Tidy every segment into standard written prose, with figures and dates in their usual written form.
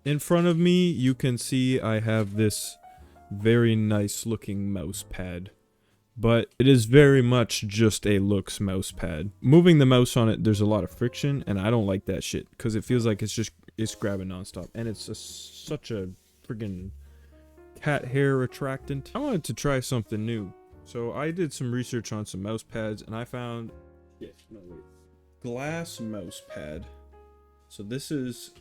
In front of me, you can see I have this very nice looking mouse pad, but it is very much just a looks mouse pad. Moving the mouse on it, there's a lot of friction, and I don't like that shit because it feels like it's grabbing nonstop, and it's such a friggin' cat hair attractant. I wanted to try something new, so I did some research on some mouse pads, and I found glass mouse pad. So this is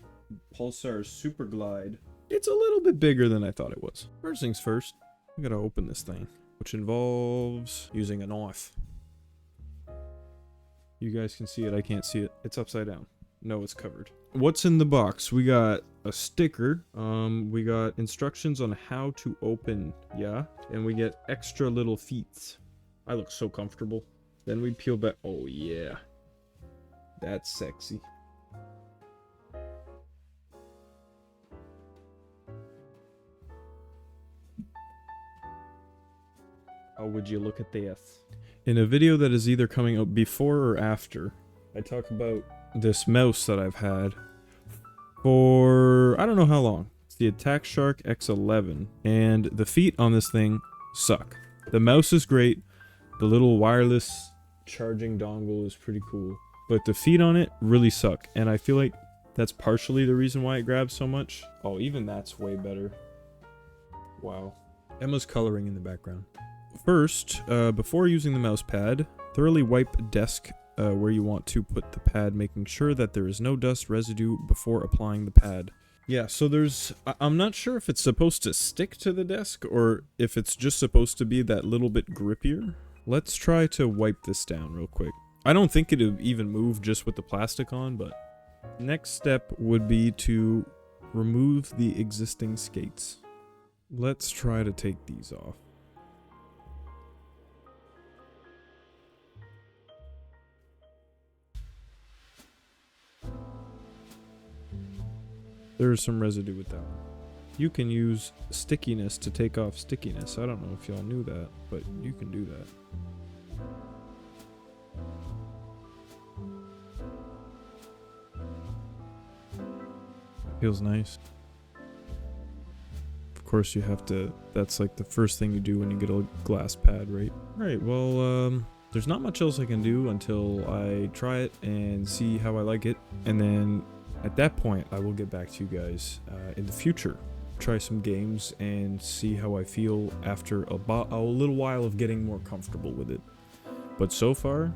Pulsar Superglide. It's a little bit bigger than I thought it was. First things first, I gotta open this thing, which involves using a knife. You guys can see it, I can't see it. It's upside down. No, it's covered. What's in the box? We got a sticker. We got instructions on how to open, and we get extra little feet. I look so comfortable. Then we peel back. Oh yeah, that's sexy. How would you look at this? In a video that is either coming out before or after, I talk about this mouse that I've had for I don't know how long. It's the Attack Shark X11, and the feet on this thing suck. The mouse is great. The little wireless charging dongle is pretty cool, but the feet on it really suck, and I feel like that's partially the reason why it grabs so much. Oh, even that's way better. Wow. Emma's coloring in the background. First, before using the mouse pad, thoroughly wipe desk where you want to put the pad, making sure that there is no dust residue before applying the pad. Yeah, so I'm not sure if it's supposed to stick to the desk or if it's just supposed to be that little bit grippier. Let's try to wipe this down real quick. I don't think it'll even move just with the plastic on, but next step would be to remove the existing skates. Let's try to take these off. There is some residue with that one. You can use stickiness to take off stickiness. I don't know if y'all knew that, but you can do that. Feels nice. Of course you have to, that's like the first thing you do when you get a glass pad, right? Alright, well, there's not much else I can do until I try it and see how I like it, and then at that point, I will get back to you guys in the future. Try some games and see how I feel after a little while of getting more comfortable with it. But so far,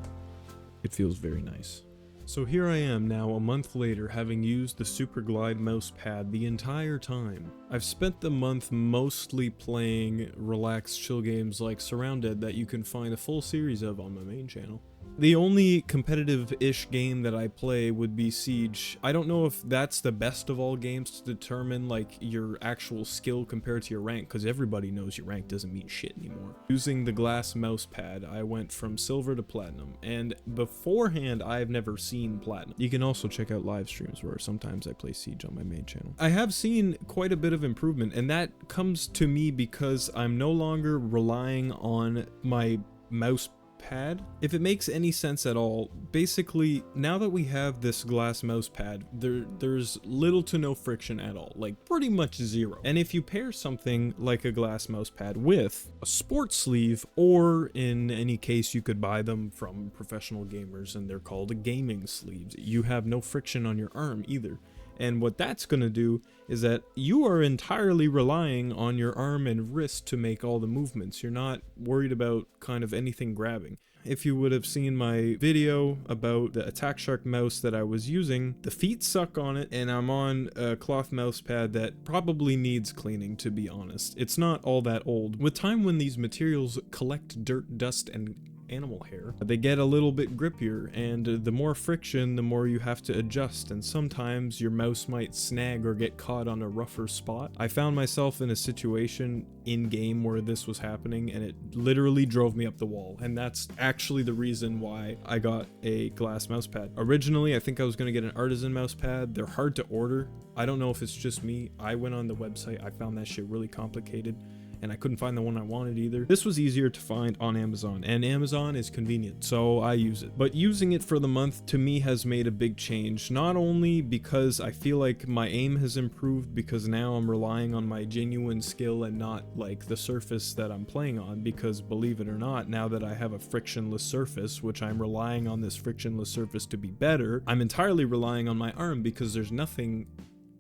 it feels very nice. So here I am now a month later, having used the Superglide mouse pad the entire time. I've spent the month mostly playing relaxed chill games like Surrounded that you can find a full series of on my main channel. The only competitive-ish game that I play would be Siege. I don't know if that's the best of all games to determine like your actual skill compared to your rank, because everybody knows your rank doesn't mean shit anymore. Using the glass mouse pad, I went from silver to platinum, and beforehand I've never seen platinum. You can also check out live streams where sometimes I play Siege on my main channel. I have seen quite a bit of improvement, and that comes to me because I'm no longer relying on my mouse pad. If it makes any sense at all, basically now that we have this glass mouse pad, there's little to no friction at all, like pretty much zero. And if you pair something like a glass mouse pad with a sports sleeve, or in any case you could buy them from professional gamers and they're called gaming sleeves, you have no friction on your arm either. And what that's going to do is that you are entirely relying on your arm and wrist to make all the movements. You're not worried about kind of anything grabbing. If you would have seen my video about the Attack Shark mouse that I was using, the feet suck on it, and I'm on a cloth mouse pad that probably needs cleaning, to be honest. It's not all that old. With time, when these materials collect dirt, dust, and animal hair, they get a little bit grippier, and the more friction, the more you have to adjust, and sometimes your mouse might snag or get caught on a rougher spot. I found myself in a situation in game where this was happening, and it literally drove me up the wall, and that's actually the reason why I got a glass mouse pad. Originally, I think I was going to get an artisan mouse pad. They're hard to order. I don't know if it's just me. I went on the website, I found that shit really complicated, and I couldn't find the one I wanted either. This was easier to find on Amazon, and Amazon is convenient, so I use it. But using it for the month to me has made a big change, not only because I feel like my aim has improved because now I'm relying on my genuine skill and not like the surface that I'm playing on, because believe it or not, now that I have a frictionless surface, which I'm relying on this frictionless surface to be better, I'm entirely relying on my arm because there's nothing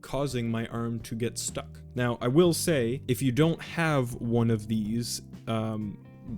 causing my arm to get stuck. Now, I will say, if you don't have one of these,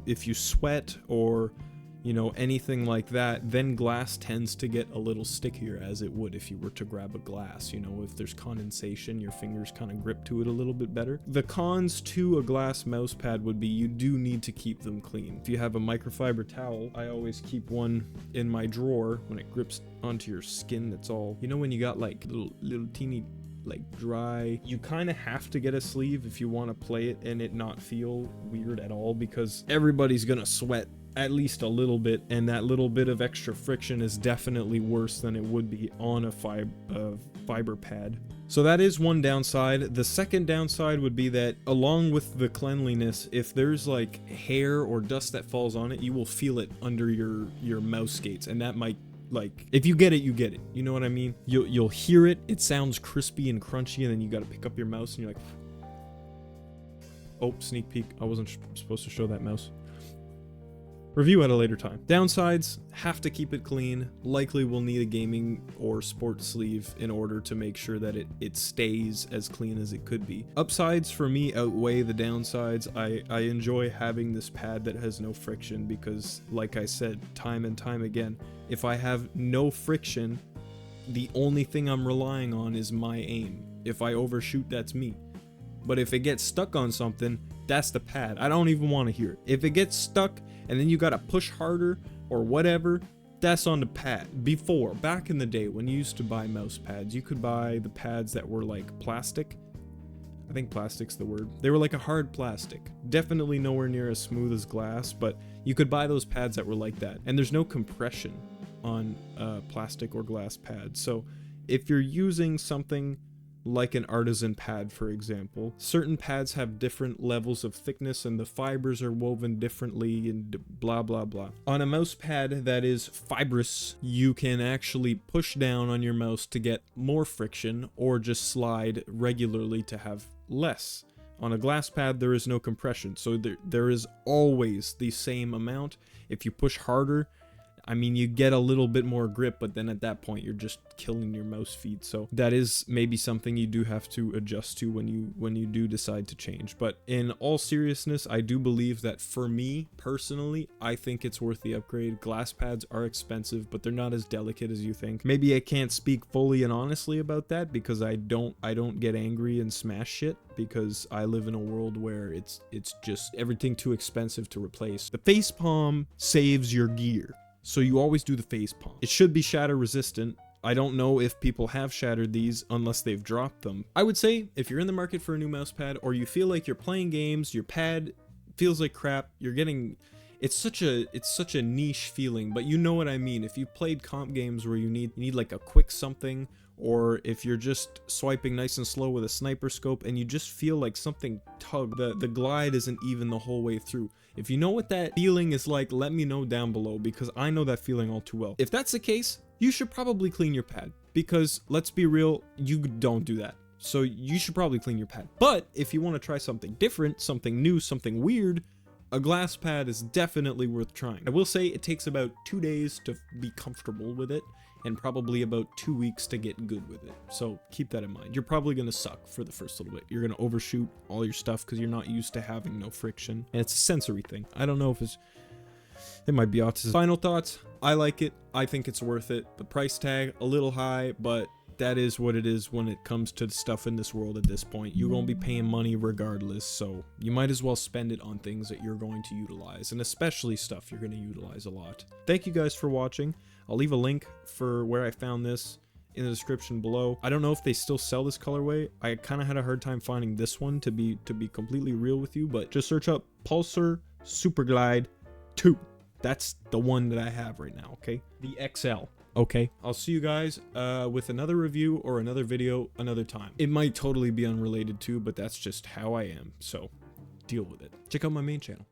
if you sweat or, you know, anything like that, then glass tends to get a little stickier, as it would if you were to grab a glass. You know, if there's condensation, your fingers kind of grip to it a little bit better. The cons to a glass mouse pad would be you do need to keep them clean. If you have a microfiber towel, I always keep one in my drawer when it grips onto your skin. That's all. You know, when you got like little teeny like dry, you kind of have to get a sleeve if you want to play it and it not feel weird at all, because everybody's gonna sweat at least a little bit, and that little bit of extra friction is definitely worse than it would be on a fiber pad. So that is one downside. The second downside would be that along with the cleanliness, if there's like hair or dust that falls on it, you will feel it under your mouse skates, and that might, like, if you get it, you get it. You know what I mean? You'll hear it. It sounds crispy and crunchy, and then you got to pick up your mouse, and you're like, oh, sneak peek. I wasn't supposed to show that mouse. Review at a later time. Downsides, have to keep it clean. Likely will need a gaming or sports sleeve in order to make sure that it stays as clean as it could be. Upsides for me outweigh the downsides. I enjoy having this pad that has no friction because, like I said, time and time again, if I have no friction, the only thing I'm relying on is my aim. If I overshoot, that's me. But if it gets stuck on something, that's the pad. I don't even want to hear it. If it gets stuck and then you gotta push harder or whatever, that's on the pad. Back in the day when you used to buy mouse pads, you could buy the pads that were like plastic. I think plastic's the word. They were like a hard plastic. Definitely nowhere near as smooth as glass, but you could buy those pads that were like that. And there's no compression on plastic or glass pads. So if you're using something like an artisan pad, for example, certain pads have different levels of thickness and the fibers are woven differently and blah blah blah. On a mouse pad that is fibrous, you can actually push down on your mouse to get more friction or just slide regularly to have less. On a glass pad, there is no compression, so there is always the same amount. If you push harder, I mean, you get a little bit more grip, but then at that point you're just killing your mouse feet. So that is maybe something you do have to adjust to when you do decide to change. But in all seriousness, I do believe that for me personally, I think it's worth the upgrade. Glass pads are expensive, but they're not as delicate as you think. Maybe I can't speak fully and honestly about that because I don't get angry and smash shit, because I live in a world where it's just everything too expensive to replace. The facepalm saves your gear, so you always do the facepalm. It should be shatter resistant. I don't know if people have shattered these unless they've dropped them. I would say if you're in the market for a new mouse pad, or you feel like you're playing games, your pad feels like crap, you're getting, it's such a niche feeling, but you know what I mean. If you've played comp games where you need like a quick something, or if you're just swiping nice and slow with a sniper scope and you just feel like something tug, the glide isn't even the whole way through. If you know what that feeling is like, let me know down below, because I know that feeling all too well. If that's the case, you should probably clean your pad, because let's be real, you don't do that. So you should probably clean your pad. But if you want to try something different, something new, something weird, a glass pad is definitely worth trying. I will say it takes about 2 days to be comfortable with it, and probably about 2 weeks to get good with it. So keep that in mind. You're probably gonna suck for the first little bit. You're gonna overshoot all your stuff because you're not used to having no friction. And it's a sensory thing. I don't know if it might be autism. Final thoughts, I like it. I think it's worth it. The price tag, a little high, but that is what it is when it comes to stuff in this world at this point. You're gonna be paying money regardless, so you might as well spend it on things that you're going to utilize, and especially stuff you're gonna utilize a lot. Thank you guys for watching. I'll leave a link for where I found this in the description below. I don't know if they still sell this colorway. I kind of had a hard time finding this one, to be completely real with you, but just search up Pulsar Superglide 2. That's the one that I have right now, okay? The XL, okay? I'll see you guys with another review or another video another time. It might totally be unrelated too, but that's just how I am, so deal with it. Check out my main channel.